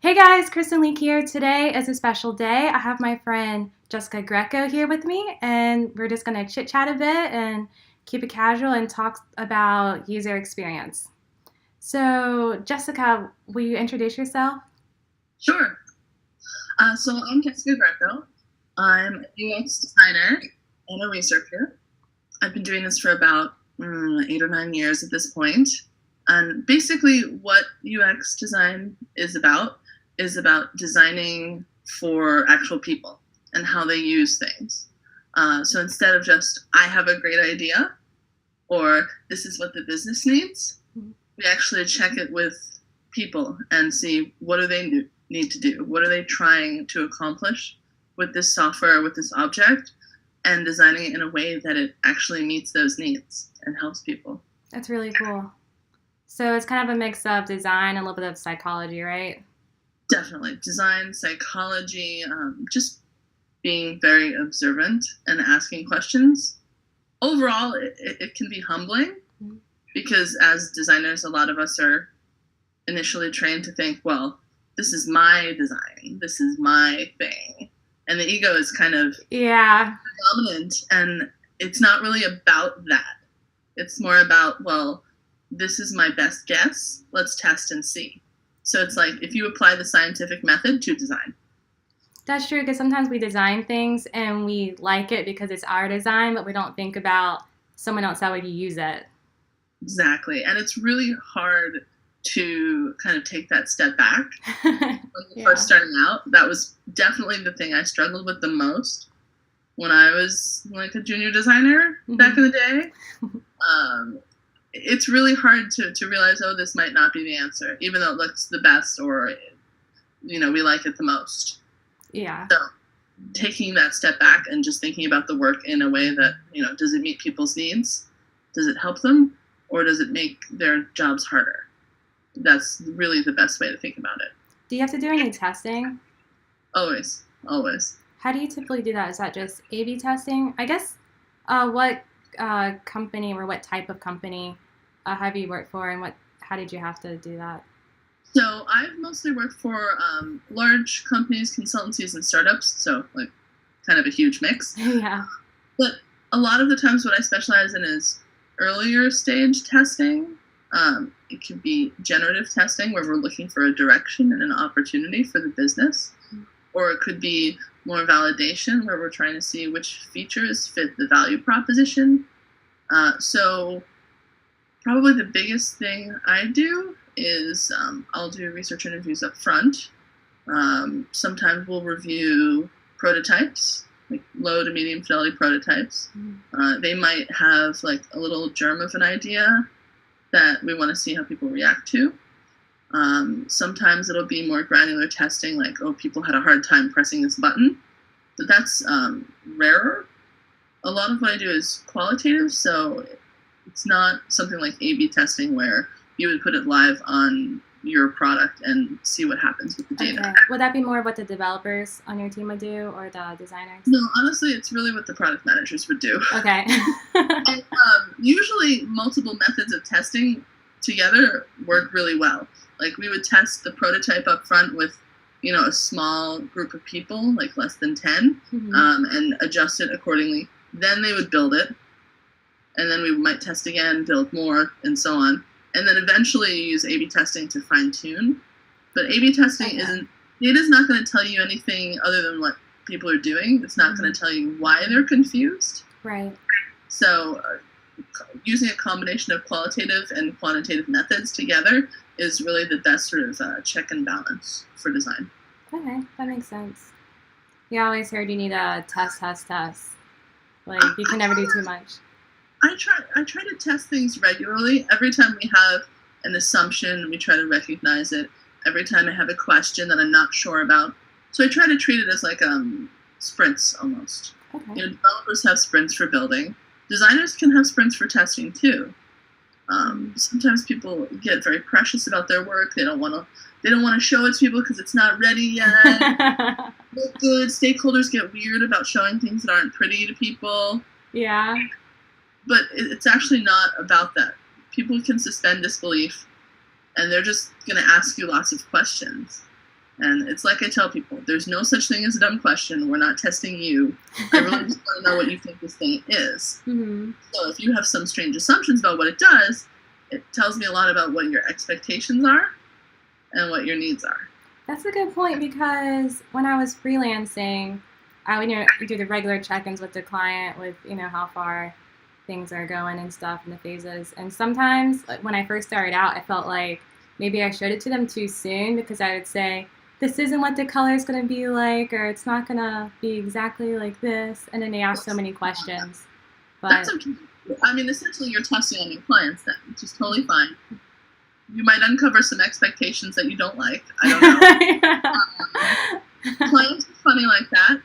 Hey guys, Kristen Leak here. Today is a special day. I have my friend Jessica Greco here with me, and we're just going to chit chat a bit and keep it casual and talk about user experience. So, Jessica, will you introduce yourself? Sure. So I'm Jessica Greco. I'm a UX designer and a researcher. I've been doing this for about 8 or 9 years at this point. And basically, what UX design is about designing for actual people and how they use things. So instead of just, I have a great idea or this is what the business needs, we actually check it with people and see what do they need to do? What are they trying to accomplish with this software, with this object, and designing it in a way that it actually meets those needs and helps people. That's really cool. So, it's kind of a mix of design and a little bit of psychology, right? Definitely. Design, psychology, just being very observant and asking questions. Overall, it can be humbling because as designers, a lot of us are initially trained to think, well, this is my design, this is my thing. And the ego is kind of Yeah, dominant, and it's not really about that. It's more about, well, this is my best guess, let's test and see. So it's like if you apply the scientific method to design. that's true because sometimes we design things and we like it because it's our design, but we don't think about someone else that would use it. Exactly. And it's really hard to kind of take that step back when you're Yeah. first starting out. That was definitely the thing I struggled with the most when I was like a junior designer back in the day. Um, it's really hard to realize, oh, this might not be the answer, even though it looks the best or, we like it the most. Yeah. So taking that step back and just thinking about the work in a way that, does it meet people's needs? Does it help them? Or does it make their jobs harder? That's really the best way to think about it. Do you have to do any testing? Always, always. How do you typically do that? Is that just A/B testing? I guess. What company or what type of company have you worked for, and what? How did you have to do that? So I've mostly worked for large companies, consultancies, and startups. So like kind of a huge mix. Yeah. But a lot of the times, what I specialize in is earlier stage testing. It could be generative testing, where we're looking for a direction and an opportunity for the business, or it could be more validation, where we're trying to see which features fit the value proposition. So probably the biggest thing I do is I'll do research interviews up front. Sometimes we'll review prototypes, like low to medium fidelity prototypes. They might have like a little germ of an idea that we want to see how people react to. Sometimes it'll be more granular testing, like, oh, people had a hard time pressing this button. But that's rarer. A lot of what I do is qualitative, so it's not something like A/B testing where you would put it live on your product and see what happens with the data. Okay. Would that be more of what the developers on your team would do, or the designers? No, honestly, it's really what the product managers would do. Okay. And usually, multiple methods of testing together work really well. Like we would test the prototype up front with, a small group of people, like less than 10, and adjust it accordingly. Then they would build it, and then we might test again, build more, and so on. And then eventually you use A/B testing to fine tune. But A/B testing it is not going to tell you anything other than what people are doing. It's not going to tell you why they're confused. Right. So using a combination of qualitative and quantitative methods together is really the best sort of check and balance for design. Okay, that makes sense. You always heard you need a test. Like you can never do too much. I try to test things regularly. Every time we have an assumption, we try to recognize it. Every time I have a question that I'm not sure about. So I try to treat it as like sprints almost. Okay. Developers have sprints for building. Designers can have sprints for testing too. Sometimes people get very precious about their work. They don't want to show it to people because it's not ready yet. Look good. Stakeholders get weird about showing things that aren't pretty to people. Yeah. But it's actually not about that. People can suspend disbelief, and they're just going to ask you lots of questions. And it's like I tell people, there's no such thing as a dumb question. We're not testing you. I really just want to know what you think this thing is. Mm-hmm. So if you have some strange assumptions about what it does, it tells me a lot about what your expectations are and what your needs are. That's a good point, because when I was freelancing, I would do the regular check-ins with the client with, how far things are going and stuff and the phases. And sometimes, like, when I first started out, I felt like maybe I showed it to them too soon, because I would say, this isn't what the color is going to be like, or it's not going to be exactly like this. And then they ask so many questions. But That's okay. I mean, essentially, you're testing on your clients then, which is totally fine. You might uncover some expectations that you don't like. I don't know. Clients are funny like that.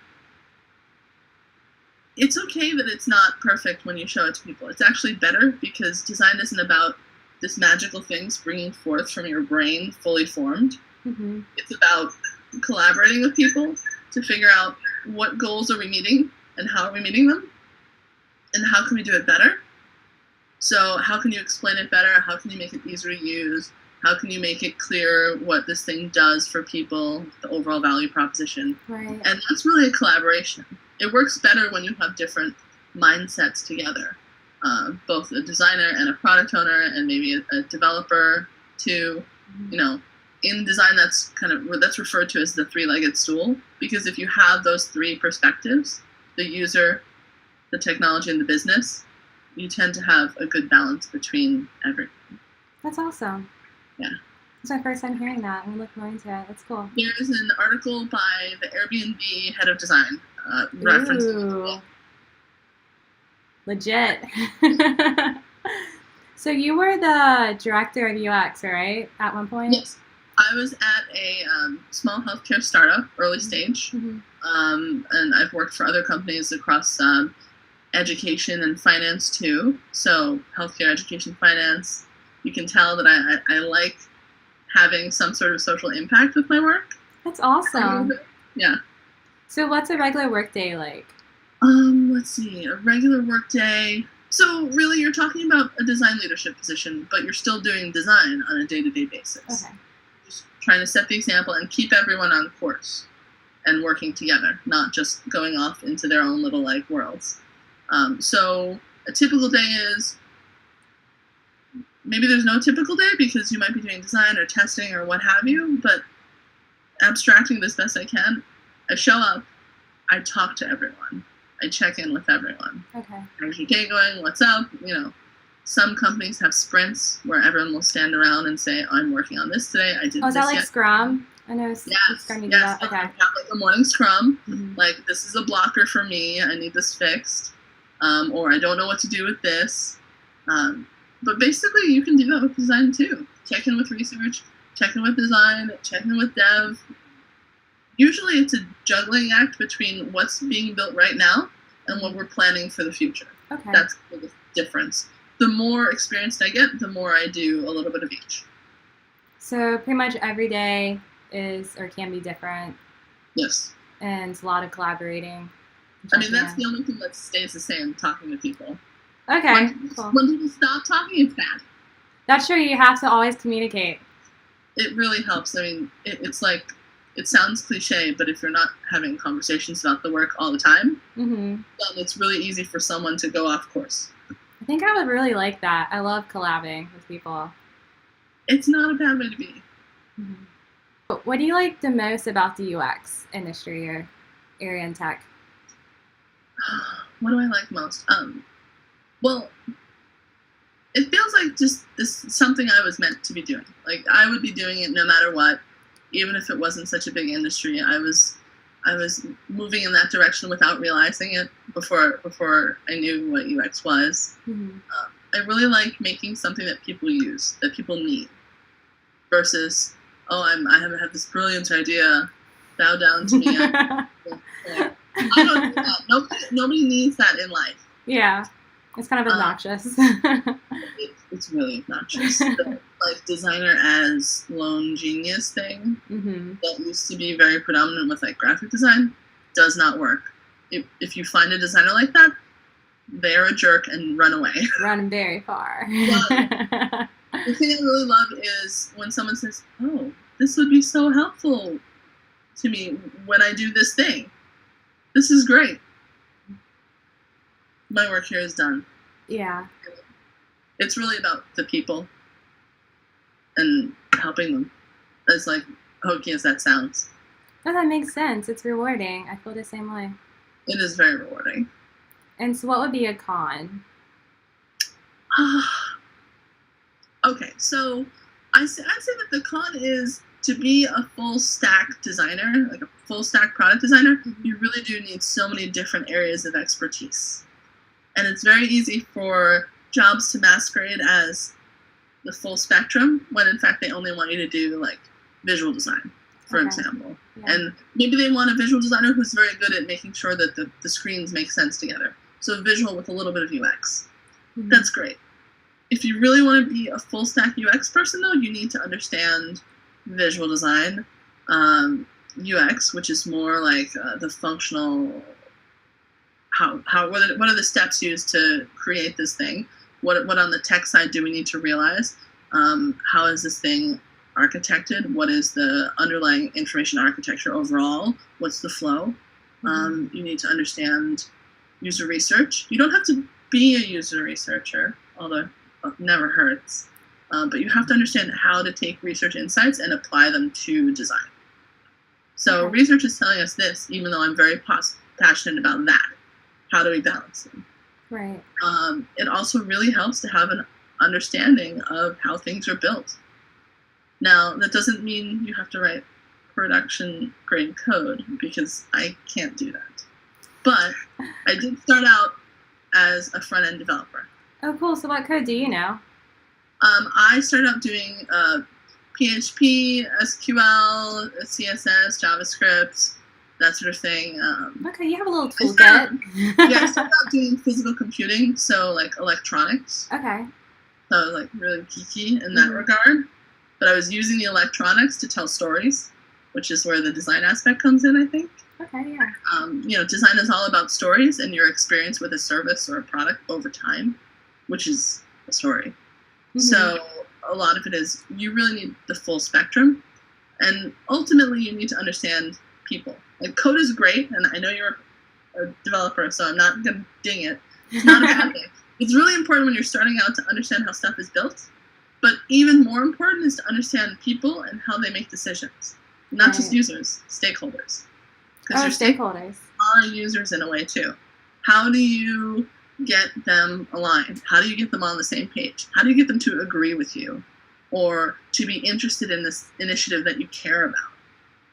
It's okay that it's not perfect when you show it to people. It's actually better, because design isn't about this magical thing springing forth from your brain fully formed. Mm-hmm. It's about collaborating with people to figure out what goals are we meeting and how are we meeting them and how can we do it better. So how can you explain it better? How can you make it easier to use? How can you make it clear what this thing does for people, the overall value proposition? Right. And that's really a collaboration. It works better when you have different mindsets together, both a designer and a product owner and maybe a developer too. Mm-hmm. In design, that's referred to as the three-legged stool, because if you have those three perspectives, the user, the technology, and the business, you tend to have a good balance between everything. That's awesome. Yeah. It's my first time hearing that. I'm going to look more into it. That's cool. There is an article by the Airbnb head of design referencing it. Legit. So you were the director of UX, right, at one point? Yes. I was at a small healthcare startup, early stage, mm-hmm. And I've worked for other companies across education and finance too. So healthcare, education, finance. You can tell that I like having some sort of social impact with my work. That's awesome. Yeah. So what's a regular work day like? Let's see, a regular work day. So really, you're talking about a design leadership position, but you're still doing design on a day-to-day basis. Okay. Just trying to set the example and keep everyone on course and working together, not just going off into their own little worlds. So a typical day is, maybe there's no typical day because you might be doing design or testing or what have you, but abstracting this best I can, I show up, I talk to everyone, I check in with everyone. Okay. How's your day going? What's up? Some companies have sprints where everyone will stand around and say, I'm working on this today. I did is this that like Scrum? I know Scrum you do that. Okay. I have a morning Scrum. Mm-hmm. This is a blocker for me. I need this fixed. Or I don't know what to do with this. But basically, you can do that with design too. Check in with research, check in with design, check in with dev. Usually it's a juggling act between what's being built right now and what we're planning for the future. Okay. That's the difference. The more experienced I get, the more I do a little bit of each. So pretty much every day is or can be different. Yes. And a lot of collaborating. I mean, that's the only thing that stays the same, talking to people. Okay. Cool. When people stop talking, it's bad. That's true. You have to always communicate. It really helps. I mean, it's like, it sounds cliche, but if you're not having conversations about the work all the time, mm-hmm. then it's really easy for someone to go off course. I think I would really like that. I love collabing with people. It's not a bad way to be. Mm-hmm. But what do you like the most about the UX industry or area in tech? What do I like most? Well, it feels like just this something I was meant to be doing. I would be doing it no matter what, even if it wasn't such a big industry. I was moving in that direction without realizing it before I knew what UX was. Mm-hmm. I really like making something that people use, that people need, versus, I have this brilliant idea, bow down to me. I don't do that. Nobody needs that in life. Yeah, it's kind of obnoxious. It's really obnoxious. The, designer as lone genius thing mm-hmm. that used to be very predominant with graphic design does not work. If you find a designer like that, they're a jerk and run away. Run very far. The thing I really love is when someone says, "Oh, this would be so helpful. to me when I do this thing. This is great. My work here is done. Yeah. It's really about the people and helping them. As like hokey as that sounds. Oh, that makes sense. It's rewarding. I feel the same way. It is very rewarding. And so what would be a con? Okay, so I'd say that the con is to be a full stack designer, like a full stack product designer, you really do need so many different areas of expertise. And it's very easy for jobs to masquerade as the full spectrum when in fact they only want you to do like visual design, for example. Yeah. And maybe they want a visual designer who's very good at making sure that the screens make sense together. So visual with a little bit of UX. That's great. If you really want to be a full stack UX person though, you need to understand visual design, UX, which is more like the functional, what are the steps used to create this thing? What on the tech side do we need to realize? How is this thing architected? What is the underlying information architecture overall? What's the flow? You need to understand user research. You don't have to be a user researcher, although it never hurts. But you have to understand how to take research insights and apply them to design. So research is telling us this, even though I'm very passionate about that. How do we balance them? Right. It also really helps to have an understanding of how things are built. Now, that doesn't mean you have to write production grade code, because I can't do that. But I did start out as a front-end developer. Oh, cool. So what code do you know? I started out doing PHP, SQL, CSS, JavaScript, that sort of thing. Okay, you have a little toolkit. I started out doing physical computing, so like electronics. Okay. So I was like really geeky in that regard. But I was using the electronics to tell stories, which is where the design aspect comes in, I think. Okay, yeah. Design is all about stories and your experience with a service or a product over time, which is a story. So a lot of it is you really need the full spectrum, and ultimately you need to understand people. Like code is great, and I know you're a developer, so I'm not going to ding it. It's not a bad thing. It's really important when you're starting out to understand how stuff is built, but even more important is to understand people and how they make decisions. Not just users, stakeholders. Because your stakeholders are users in a way too. How do you get them aligned? How do you get them on the same page? How do you get them to agree with you or to be interested in this initiative that you care about?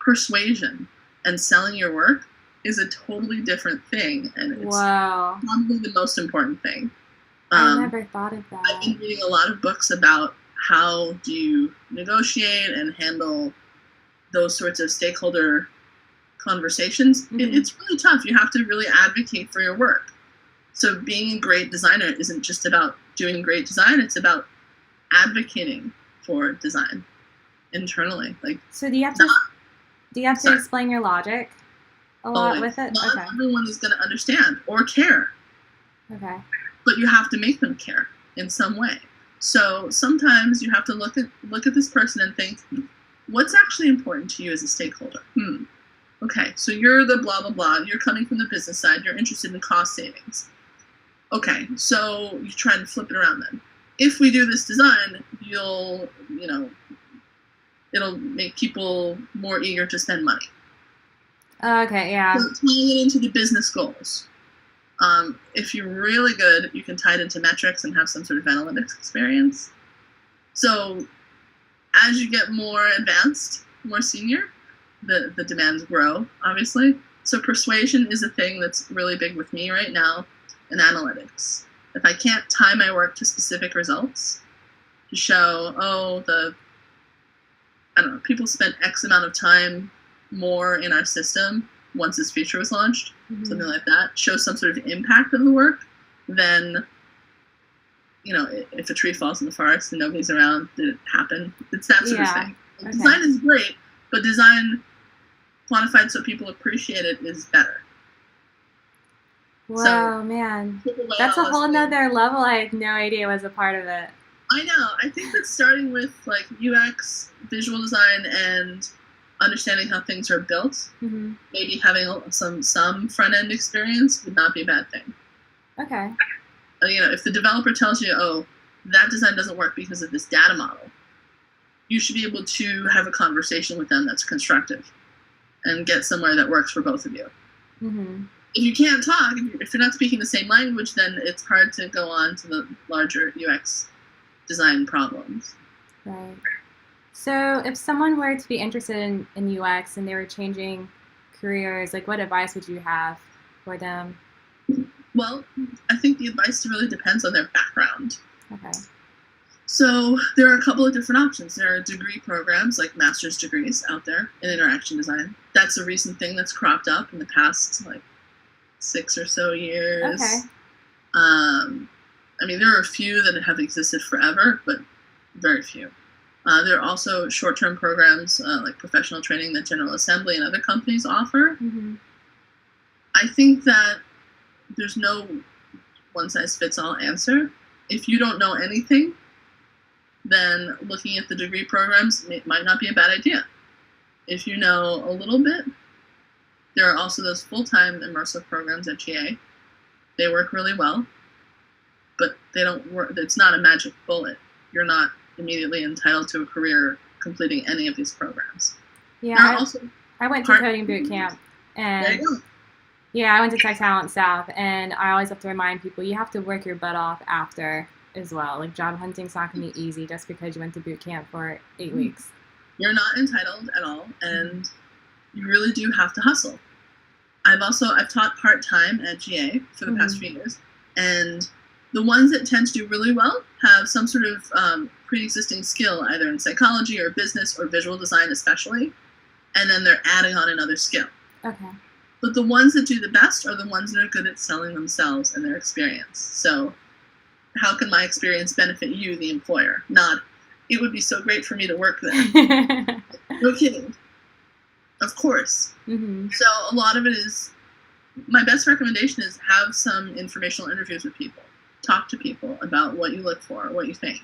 Persuasion and selling your work is a totally different thing, and it's probably the most important thing. I never thought of that. I've been reading a lot of books about how do you negotiate and handle those sorts of stakeholder conversations. It's really tough. You have to really advocate for your work. So being a great designer isn't just about doing great design, it's about advocating for design internally. Like, so do you have to explain your logic a lot with it? Not everyone is going to understand or care. Okay. But you have to make them care in some way. So sometimes you have to look at this person and think, what's actually important to you as a stakeholder? Okay, so you're the blah, blah, blah. You're coming from the business side. You're interested in cost savings. Okay, so you try and flip it around then. If we do this design, it'll make people more eager to spend money. Okay, yeah. So tying it into the business goals. If you're really good, you can tie it into metrics and have some sort of analytics experience. So as you get more advanced, more senior, the demands grow, obviously. So persuasion is a thing that's really big with me right now in analytics. If I can't tie my work to specific results to show, people spent X amount of time more in our system once this feature was launched, something like that, show some sort of impact of the work, then, if a tree falls in the forest and nobody's around, did it happen? It's that sort of thing. Okay. Design is great, but design quantified so people appreciate it is better. Wow, so, man. That's a whole nother level I had no idea was a part of it. I know. I think that starting with like UX, visual design, and understanding how things are built, Mm-hmm. maybe having some front end experience would not be a bad thing. Okay. If the developer tells you, oh, that design doesn't work because of this data model, you should be able to have a conversation with them that's constructive and get somewhere that works for both of you. Mm-hmm. If you can't talk, if you're not speaking the same language, then it's hard to go on to the larger UX design problems. Right. So if someone were to be interested in UX and they were changing careers, like what advice would you have for them? Well, I think the advice really depends on their background. Okay. So there are a couple of different options. There are degree programs, like master's degrees out there in interaction design. That's a recent thing that's cropped up in the past, 6 or so years. Okay. There are a few that have existed forever, but very few. There are also short-term programs like professional training that General Assembly and other companies offer. Mm-hmm. I think that there's no one-size-fits-all answer. If you don't know anything, then looking at the degree programs might not be a bad idea. If you know a little bit, there are also those full-time immersive programs at GA. They work really well, but they don't work. It's not a magic bullet. You're not immediately entitled to a career completing any of these programs. Yeah, I went to coding boot camp, and there you go. Yeah, I went to Tech Talent South, and I always have to remind people you have to work your butt off after as well. Like job hunting's not going to be easy just because you went to boot camp for 8 weeks. You're not entitled at all, and you really do have to hustle. I've taught part-time at GA for the past few years, and the ones that tend to do really well have some sort of pre-existing skill, either in psychology or business or visual design especially, and then they're adding on another skill. Okay. But the ones that do the best are the ones that are good at selling themselves and their experience. So how can my experience benefit you, the employer? Not, it would be so great for me to work there. No kidding. Of course. Mm-hmm. So a lot of it is, my best recommendation is have some informational interviews with people. Talk to people about what you look for, what you think.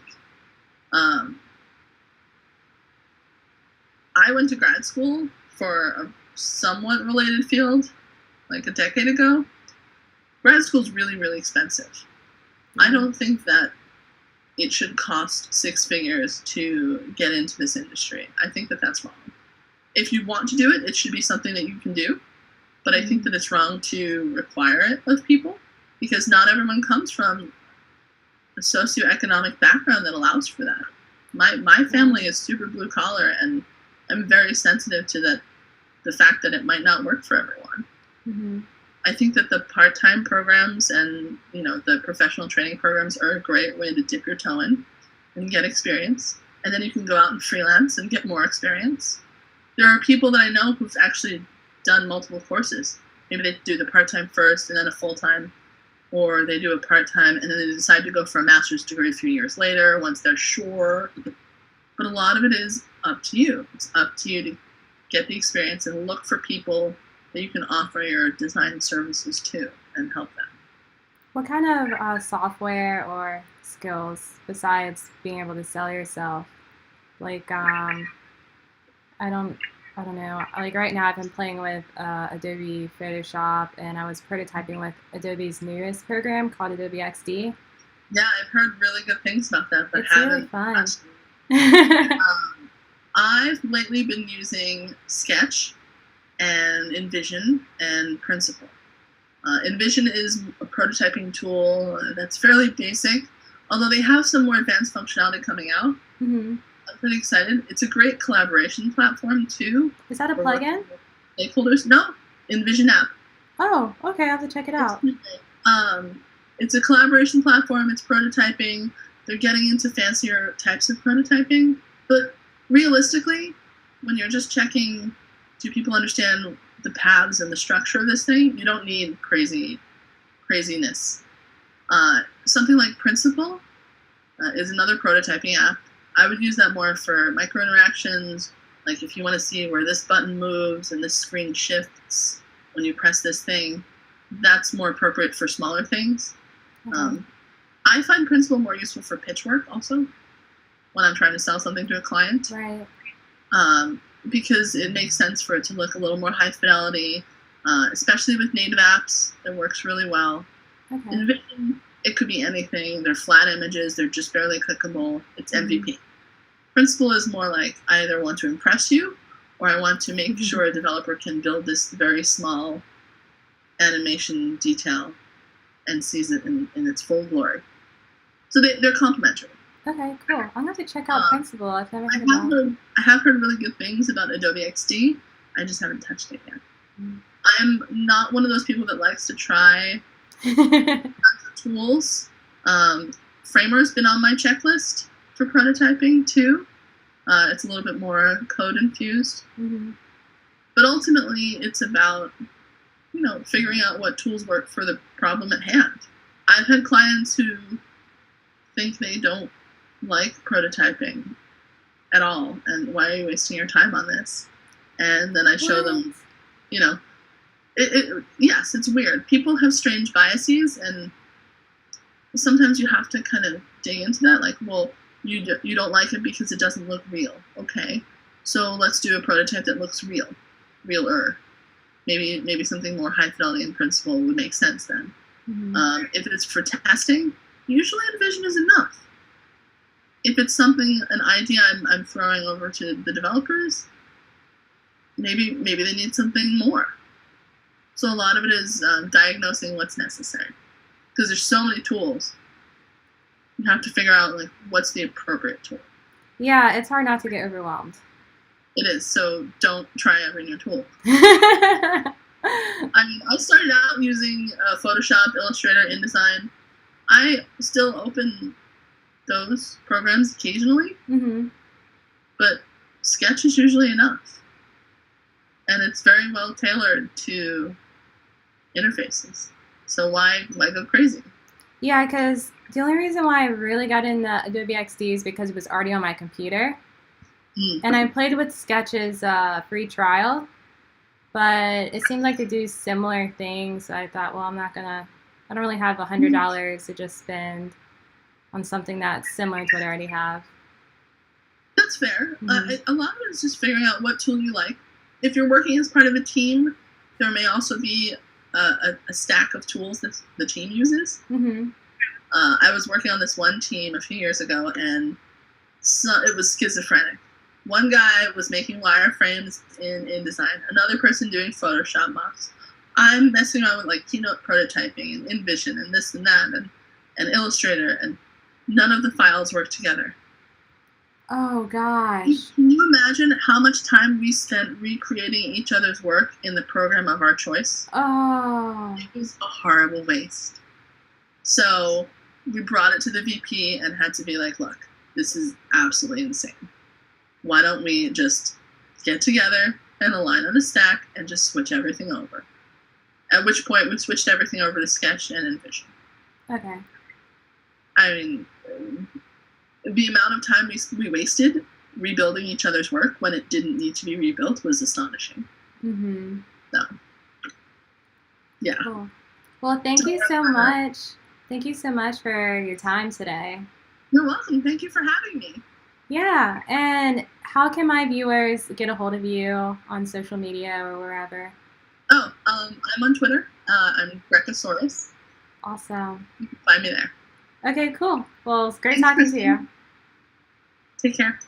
I went to grad school for a somewhat related field like a decade ago. Grad school is really, really expensive. Mm-hmm. I don't think that it should cost 6 figures to get into this industry. I think that that's wrong. If you want to do it, it should be something that you can do. But I think that it's wrong to require it of people because not everyone comes from a socioeconomic background that allows for that. My family is super blue collar, and I'm very sensitive to the fact that it might not work for everyone. Mm-hmm. I think that the part-time programs and the professional training programs are a great way to dip your toe in and get experience. And then you can go out and freelance and get more experience. There are people that I know who've actually done multiple courses. Maybe they do the part-time first and then a full-time, or they do a part-time and then they decide to go for a master's degree a few years later once they're sure. But a lot of it is up to you. It's up to you to get the experience and look for people that you can offer your design services to and help them. What kind of software or skills besides being able to sell yourself? Like, I don't know. Like right now, I've been playing with Adobe Photoshop, and I was prototyping with Adobe's newest program called Adobe XD. Yeah, I've heard really good things about that, but it's really fun. I've lately been using Sketch and InVision and Principle. InVision is a prototyping tool that's fairly basic, although they have some more advanced functionality coming out. Mm-hmm. I'm pretty excited. It's a great collaboration platform too. Is that a plugin? Stakeholders? No, InVision app. Oh, okay. I'll have to check it out. It's a collaboration platform. It's prototyping. They're getting into fancier types of prototyping, but realistically, when you're just checking, do people understand the paths and the structure of this thing? You don't need craziness. Something like Principle is another prototyping app. I would use that more for micro interactions, like if you want to see where this button moves and this screen shifts when you press this thing. That's more appropriate for smaller things. Mm-hmm. I find Principle more useful for pitch work also, when I'm trying to sell something to a client. Right. because it makes sense for it to look a little more high fidelity, especially with native apps. It works really well. Okay. In Vision, it could be anything. They're flat images. They're just barely clickable. It's MVP. Principal is more like I either want to impress you or I want to make sure a developer can build this very small animation detail and sees it in its full glory. So they're complementary. Okay, cool. I'm going to have to check out Principal. I've never heard I of that. have heard really good things about Adobe XD. I just haven't touched it yet. I'm not one of those people that likes to try tools. Framer's been on my checklist for prototyping too. It's a little bit more code infused. But ultimately, it's about figuring out what tools work for the problem at hand. I've had clients who think they don't like prototyping at all, and why are you wasting your time on this? And then I show them, yes, it's weird. People have strange biases, and sometimes you have to kind of dig into that. Like, well, you don't like it because it doesn't look real. Okay, so let's do a prototype that looks realer. Maybe something more high fidelity in Principal would make sense then. If it's for testing, usually Envision is enough. If it's an idea I'm throwing over to the developers, maybe they need something more. So a lot of it is diagnosing what's necessary, because there's so many tools. You have to figure out what's the appropriate tool. Yeah, it's hard not to get overwhelmed. It is, so don't try every new tool. I started out using Photoshop, Illustrator, InDesign. I still open those programs occasionally, but Sketch is usually enough. And it's very well tailored to interfaces. So why go crazy? Yeah, because the only reason why I really got into Adobe XD is because it was already on my computer. And I played with Sketch's free trial, but it seemed like they do similar things. So I thought, well, I don't really have $100 to just spend on something that's similar to what I already have. That's fair. A lot of it is just figuring out what tool you like. If you're working as part of a team, there may also be a stack of tools that the team uses. I was working on this one team a few years ago, and it was schizophrenic. One guy was making wireframes in InDesign, another person doing Photoshop mocks. I'm messing around with Keynote prototyping and InVision and this and that and Illustrator, and none of the files work together. Oh, gosh. Can you imagine how much time we spent recreating each other's work in the program of our choice? Oh. It was a horrible waste. So we brought it to the VP and had to be like, look, this is absolutely insane. Why don't we just get together and align on a stack and just switch everything over? At which point we switched everything over to Sketch and InVision. Okay. I mean, the amount of time we wasted rebuilding each other's work when it didn't need to be rebuilt was astonishing. So, yeah. Cool. Well, thank you so much. Thank you so much for your time today. You're welcome. Thank you for having me. Yeah, and how can my viewers get a hold of you on social media or wherever? Oh, I'm on Twitter. I'm Grecosaurus. Awesome. You can find me there. Okay, cool. Well, it's great talking to you. Take care.